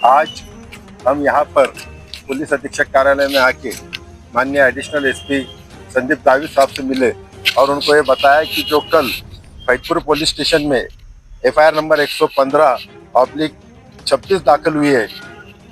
आज हम यहाँ पर पुलिस अधीक्षक कार्यालय में आके माननीय एडिशनल एसपी संदीप दावी साहब से मिले और उनको ये बताया कि जो कल फैजपुर पुलिस स्टेशन में एफआईआर नंबर 115/26 दाखिल हुई है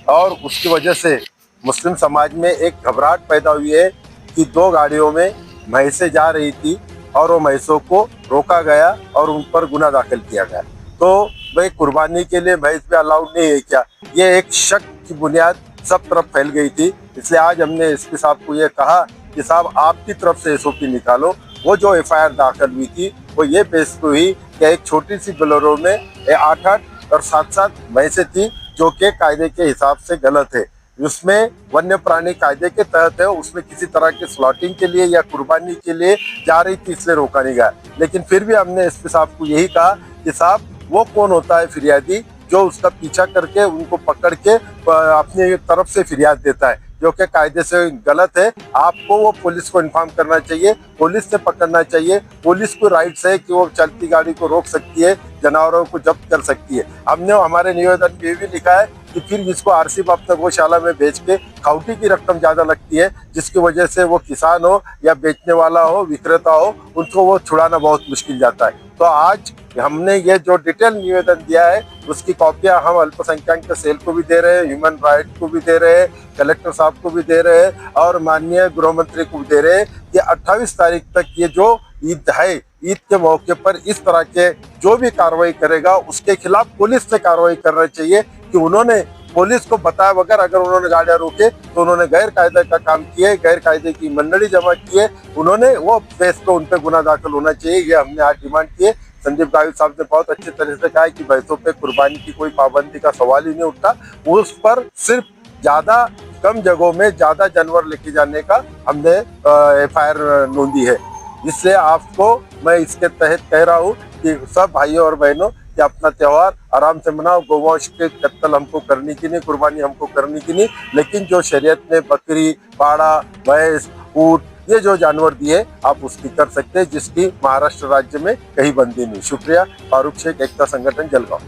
और उसकी वजह से मुस्लिम समाज में एक घबराहट पैदा हुई है कि 2 गाड़ियों में भैंसें जा रही थी और वो भैंसों को रोका गया और उन पर गुना दाखिल किया गया। तो भाई कुर्बानी के लिए भैंस भी अलाउड नहीं है क्या, ये एक शक की बुनियाद सब तरफ फैल गई थी। इसलिए आज हमने एसपी साहब को ये कहा कि साहब आपकी तरफ से एसओपी निकालो। वो जो एफआईआर दाखिल हुई थी वो ये बेस पे हुई कि एक छोटी सी बोलेरो में 8-8 और 7-7 भैंसें थी जो कि कायदे के हिसाब से गलत है। उसमें वन्य प्राणी कायदे के तहत है, उसमें किसी तरह की स्लॉटिंग के लिए या कुर्बानी के लिए जा रही थी, इसलिए रोका नहीं गया। लेकिन फिर भी हमने एसपी साहब को यही कहा कि साहब वो कौन होता है फिरियादी जो उसका पीछा करके उनको पकड़ के अपनी तरफ से फिरियाद देता है, जो कि कायदे से गलत है। आपको वो पुलिस को इन्फॉर्म करना चाहिए, पुलिस से पकड़ना चाहिए। पुलिस को राइट्स है कि वो चलती गाड़ी को रोक सकती है, जानवरों को जब्त कर सकती है। हमने हमारे निवेदन में भी लिखा है कि फिर इसको आरसी बाफ्ता गौशाला में बेच के खाउटी की रकम ज़्यादा लगती है, जिसकी वजह से वो किसान हो या बेचने वाला हो, विक्रेता हो, उनको वो छुड़ाना बहुत मुश्किल जाता है। तो आज हमने ये जो डिटेल निवेदन दिया है उसकी कॉपियां हम अल्पसंख्यक सेल को भी दे रहे हैं, ह्यूमन राइट को भी दे रहे हैं, कलेक्टर साहब को भी दे रहे हैं और माननीय गृह मंत्री को भी दे रहे हैं कि 28 तारीख तक ये जो ईद है, ईद के मौके पर इस तरह के जो भी कार्रवाई करेगा उसके खिलाफ पुलिस से कार्रवाई करना चाहिए कि उन्होंने पुलिस को बताया बगैर अगर उन्होंने गाड़ियां रोके तो उन्होंने गैर कायदे का काम किए, गैर कायदे की मंडली जमा किए, उन्होंने वो बेस पे उन पे गुना दाखिल होना चाहिए। ये हमने आज डिमांड किए। संदीप दावी साहब ने बहुत अच्छे तरह से कहा कि भैंसों पे कुर्बानी की कोई पाबंदी का सवाल ही नहीं उठता, उस पर सिर्फ ज्यादा कम जगहों में ज्यादा जानवर लेके जाने का हमने एफआईआर नोंदी है। इससे आपको मैं इसके तहत कह रहा हूँ कि सब भाइयों और बहनों कि अपना त्योहार आराम से मनाओ। गौवंश के कत्ल हमको करनी की नहीं, कुर्बानी हमको करनी की नहीं, लेकिन जो शरीयत में बकरी, पाड़ा, भैंस, ऊंट ये जो जानवर दिए आप उसकी कर सकते हैं, जिसकी महाराष्ट्र राज्य में कहीं बंदी नहीं। शुक्रिया। फारूक शेख, एकता संगठन, जलगांव।